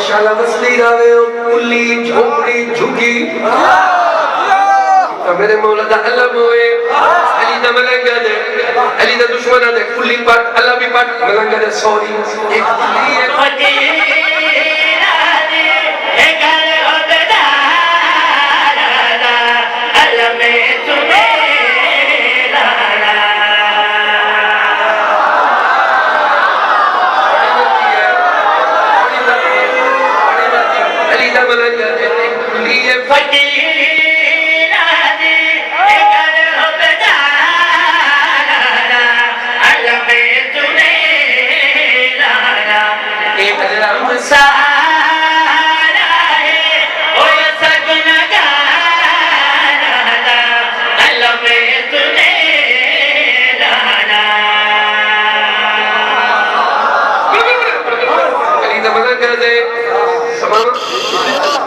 शाला मसली गावे कुल्ली झोपड़ी झुकी मेरे मौला दा अल्लाह मोए अली दा मलंगा दे अली दा दुश्मन दे कुल्ली पट अल्लाह भी पट मलंगा दे सॉरी एक कुल्ली है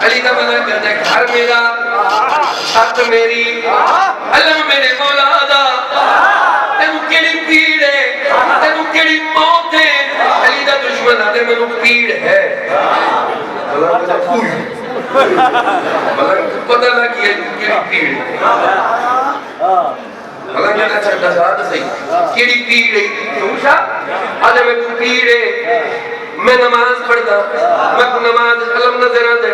अली दा मलंगा दे घर मेरा छत मेरी अल्लाह मेरे मौला दा तेनू केड़ी पीड़ है तेनू केड़ी मौत है अली दा दुश्मन आदे मेनू पीड़ है मलंगा फूल मलंगा पता लग गया केड़ी पीड़ मलंगा दा छड्डा साथ सही केड़ी पीड़ है तुमसा आदे मेनू पीड़ है मैं नमाज पढ़ता मैं नमाज अलम नजर आते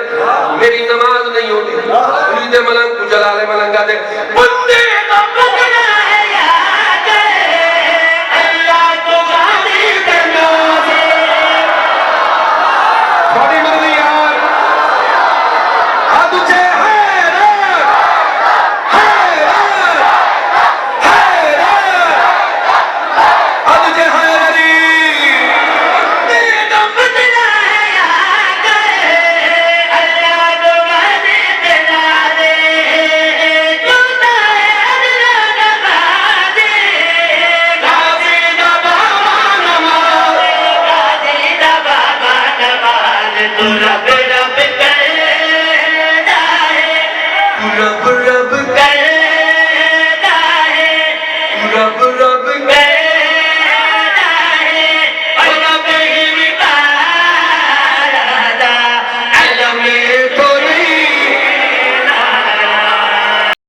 मेरी नमाज नहीं होती उन्हीं मलंग को जलाले मलंगा दे बंदे का बदला है याद अल्लाह को गाली करना थोड़ी मर्जी यार आ तुझे रब रब कर